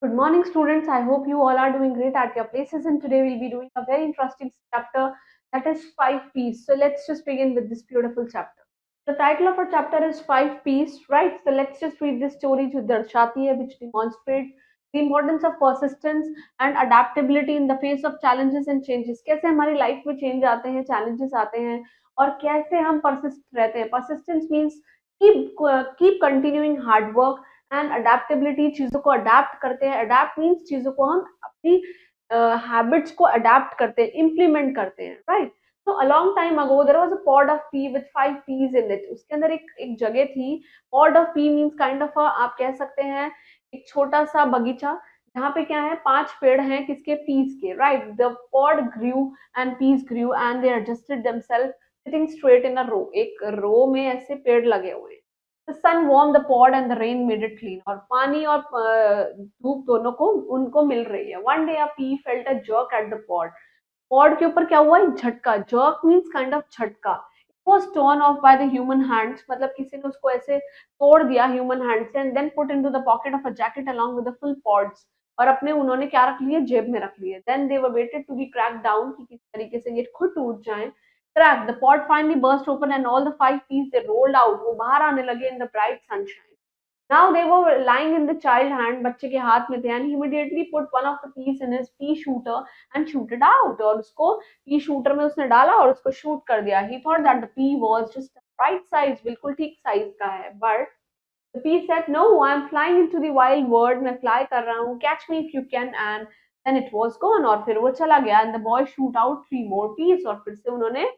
Good morning, students. I hope you all are doing great at your places. And today we'll be doing a very interesting chapter that is 5 P's. So let's just begin with this beautiful chapter. The title of our chapter is 5 P's, right? So let's just read this story to Darshati hai, which demonstrates the importance of persistence and adaptability in the face of challenges and changes. कैसे हमारी life में change आते हैं, challenges आते हैं और कैसे हम persist रहते हैं. Persistence means keep continuing hard work and adaptability, चीजों को अडेप्ट करते हैं. अडेप्ट मीन्स चीजों को हम अपनी हैबिट्स को अडेप्ट करते हैं, इम्प्लीमेंट करते हैं, राइट. तो a long time ago there was a pod of pea with 5 peas in it. उसके अंदर एक एक जगह थी. Pod of pea means kind of आप कह सकते हैं एक छोटा सा बगीचा जहाँ पे क्या है 5 पेड़ हैं किसके पीस के, right. The pod grew and peas grew and they adjusted themselves sitting straight in a row. एक रो में ऐसे पेड़ लगे हुए हैं. The sun warmed the pod and the rain made it clean. और पानी और धूप दोनों को उनको मिल रही है. One day a pea felt a jerk at the pod. Pod के ऊपर क्या हुआ, एक झटका. Jerk means kind of झटका. It was torn off by the human hands. मतलब किसी ने उसको ऐसे तोड़ दिया human hands से and then put into the pocket of a jacket along with the full pods. और अपने उन्होंने क्या रख लिए, जेब में रख लिए. Then they were waited to be cracked down कि किस तरीके से ये खुद टूट जाए. Crack. The pod finally burst open and all the 5 P's they rolled out. वो बाहर आने लगे in the bright sunshine. Now they were lying in the child hand. बच्चे के हाथ में थे and he immediately put one of the peas in his pea shooter and shoot it out. और उसको pea shooter में उसने डाला और उसको shoot कर दिया. He thought that the pea was just the right size, बिल्कुल ठीक size का है. But the pea said, "No, I'm flying into the wild world. मैं fly कर रहा हूँ. Catch me if you can." And then it was gone. और फिर वो चला गया. And the boy shoot out 3 more peas. और फिर से उन्होंने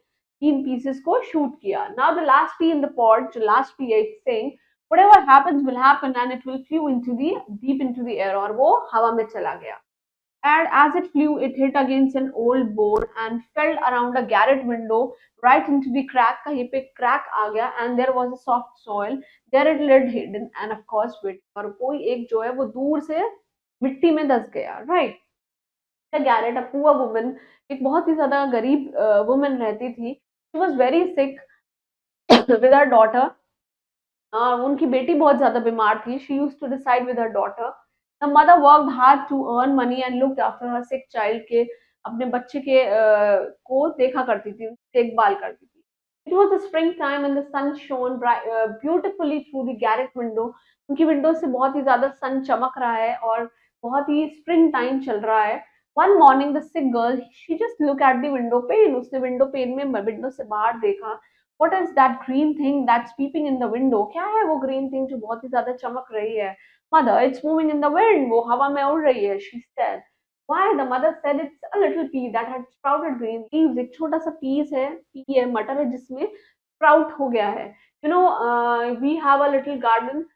3 pieces को shoot किया. Now the last pea in the pod, जो last pea is saying, whatever happens will happen and it will flew into the deep into the air. और वो हवा में चला गया. And as it flew, it hit against an old board and fell around a garret window right into the crack. कहीं पे crack आ गया and there was a soft soil. There it lay hidden and of course wet. और कोई एक जो है वो दूर से मिट्टी में धस गया, right? The garret, a poor woman, एक बहुत ही ज्यादा गरीब वुमन रहती थी. She was very sick with her daughter. उनकी बेटी बहुत ज्यादा बीमार थी. She used to decide with her daughter. The mother worked hard to earn money and looked after her sick child. के अपने बच्चे के को देखा करती थी, देखभाल करती थी. It was the spring time and the sun shone beautifully through the garret window. उनकी विंडो से बहुत ही ज्यादा सन चमक रहा है और बहुत ही स्प्रिंग टाइम चल रहा है. One morning the sick girl, she just looked at the window pane. उसने विंडो पेन में विंडो से बाहर देखा. What is that green thing that's peeping in the window? क्या है वो green thing जो बहुत ही ज्यादा चमक रही है? Mother, it's moving in the wind. वो हवा में उड़ रही है. She said. Why? The mother said it's a little pea that had sprouted green leaves. एक छोटा सा पीस है, पी है, मटर है जिसमें sprout हो गया है. We have a little garden.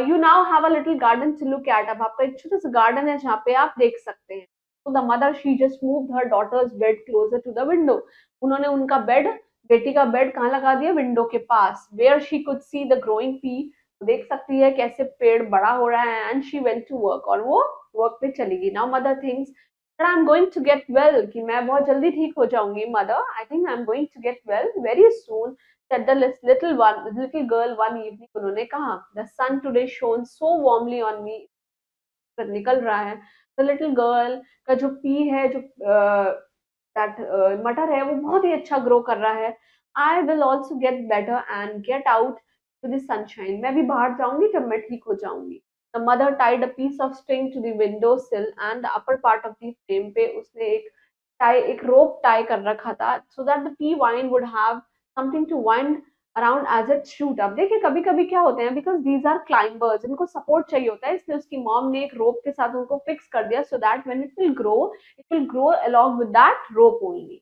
You now have a little garden to look at. अब आपका एक छोटा सा garden है जहाँ पे आप देख सकते हैं. So the mother, she just moved her daughter's bed closer to the window. उन्होंने उनका बेड, बेटी का बेड कहाँ लगा दिया, विंडो के पास. Where she could see the growing pea. देख सकती है कैसे पेड़ बड़ा हो रहा है. And she went to work. और वो वर्क पे चली गई. Now mother thinks that I'm going to get well. कि मैं बहुत जल्दी ठीक हो जाऊंगी. Mother, I think I'm going to get well very soon. Said the little girl one evening. उन्होंने कहा, the sun today shone so warmly on me. निकल रहा है. The little girl का जो पी है, जो दैट मटर है, वो बहुत ही अच्छा ग्रो कर रहा है. I will also get better and get out to the sunshine. मैं भी बाहर जाऊंगी जब मैं ठीक हो जाऊंगी. The mother tied a piece of string to the window sill and the upper part of the frame पे उसने एक रोप टाई कर रखा था so that the pea vine would have something to wind around as it shoot. अब देखिए कभी कभी क्या होते हैं, बिकॉज दीज आर क्लाइंबर्स, इनको सपोर्ट चाहिए होता है, इसलिए उसकी मॉम ने एक रोप के साथ उनको फिक्स कर दिया so that when it will grow along with that rope only.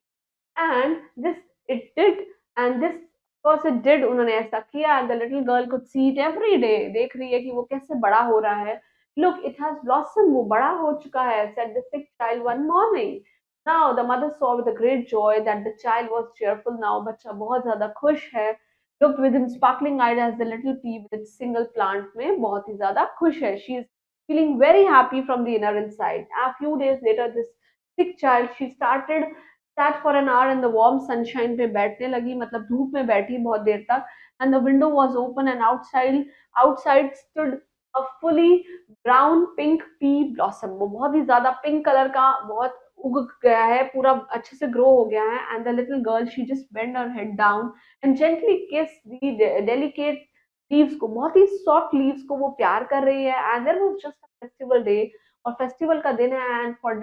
And this it did, and this of course it did. उन्होंने ऐसा किया. And the little girl could see it every day. देख रही है कि वो कैसे बड़ा हो रहा है. Look, it has blossomed. वो बड़ा हो चुका है. Said the sick child one morning. Now the mother saw with a great joy that the child was cheerful now. बच्चा बहुत ज्यादा खुश है. Looked with him sparkling eyed as the little pea with its single plant में बहुत ही ज्यादा खुश है. She is feeling very happy from the inner inside. A few days later, this sick child, she sat for an hour in the warm sunshine पे बैठने लगी, मतलब धूप में बैठी बहुत देर तक. And the window was open and outside stood a fully brown pink pea blossom. वो बहुत ही ज्यादा पिंक कलर का, बहुत उग गया है, पूरा अच्छे से ग्रो हो गया है. And the little girl, she just bend her head down and gently kiss the delicate leaves को, बहुत ही सॉफ्ट लीव्स को वो प्यार कर रही है. And there was just a festival day, और फेस्टिवल का दिन है. And for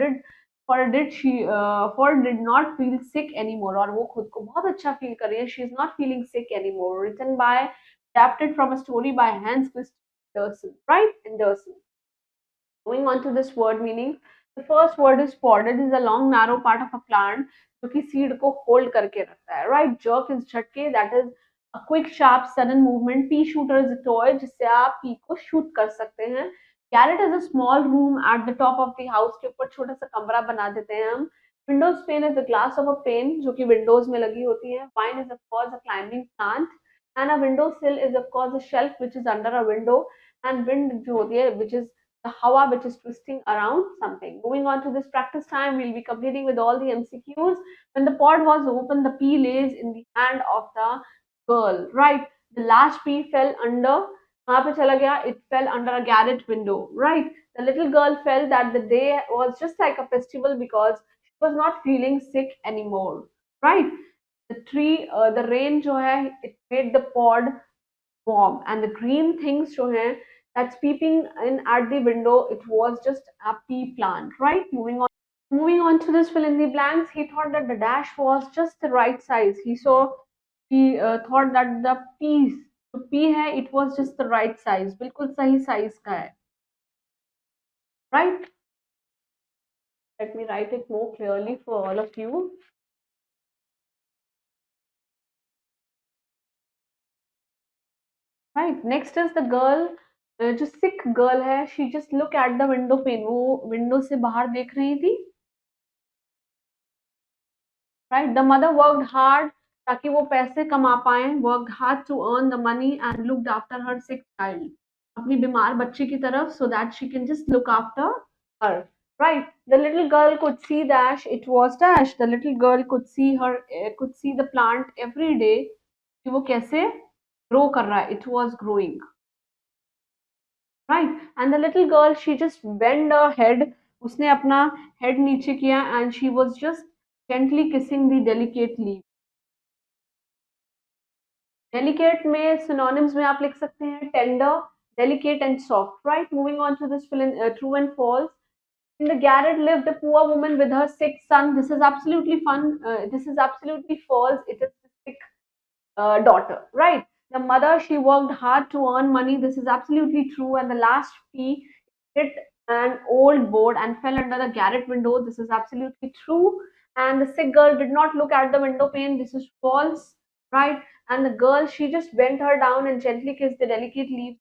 did not feel sick anymore, और वो खुद को बहुत अच्छा फील कर रही है. She is not feeling sick anymore. Written by, adapted from a story by Hans Christian Andersen, right? Andersen. Going on to this word meaning, the first word is pod. It is a long narrow part of a plant जो कि seed को hold करके रखता है. Right? Jerk is झटके, that is a quick sharp sudden movement. Pea shooter is a toy जिससे आप pea को shoot कर सकते हैं. Garret is a small room at the top of the house, के ऊपर छोटा सा कमरा बना देते हैं हम. Windows pane is the glass of a pane जो कि windows में लगी होती है. Vine is of course a climbing plant, and a window sill is of course a shelf which is under a window. And wind जो होती है, which is the hawa, which is twisting around something. Moving on to this practice time, we'll be completing with all the MCQs. When the pod was open, the pea lays in the hand of the girl. Right, the last pea fell under. कहाँ पे चला गया? It fell under a garret window. Right, the little girl felt that the day was just like a festival because she was not feeling sick anymore. Right, the rain जो है, it made the pod warm, and the green things जो हैं, that's peeping in at the window, it was just a pea plant. Right, moving on to this fill in the blanks. He thought that the dash was just the right size. He thought that the piece, जो p है, it was just the right size, बिल्कुल सही size का है. Right, let me write it more clearly for all of you. Right, next is the girl, जो sick girl है, she just look at the window pane, वो window से बाहर देख रही थी. Right, the mother worked hard ताकि वो पैसे कमा पाए, worked hard to earn the money and looked after her sick child, अपनी बीमार बच्ची की तरफ, so that she can just look after her. Right, the little girl could see dash, it was dash, the little girl could see could see the plant every day कि वो कैसे grow कर रहा है, it was growing. Right, and the little girl, she just bent her head, उसने अपना head नीचे किया, and she was just gently kissing the delicate leaf. Delicate में synonyms में आप लिख सकते हैं tender, delicate and soft. Right, moving on to this fill in, true and false. In the garret lived a poor woman with her sick son. This is absolutely fun. This is absolutely false. It is the sick daughter. Right, the mother, she worked hard to earn money. This is absolutely true. And the last pea hit an old board and fell under the garret window. This is absolutely true. And the sick girl did not look at the window pane. This is false. Right, and the girl, she just bent her down and gently kissed the delicate leaves.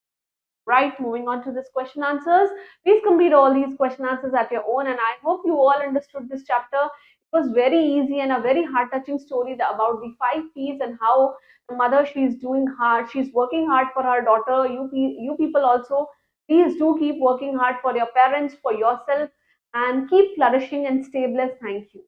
Right, moving on to this question answers. Please complete all these question answers at your own, and I hope you all understood this chapter. It was very easy and a very heart touching story about the 5 P's and how the mother, she's doing hard, she's working hard for her daughter. You people also, please do keep working hard for your parents, for yourself, and keep flourishing and stay blessed. Thank you.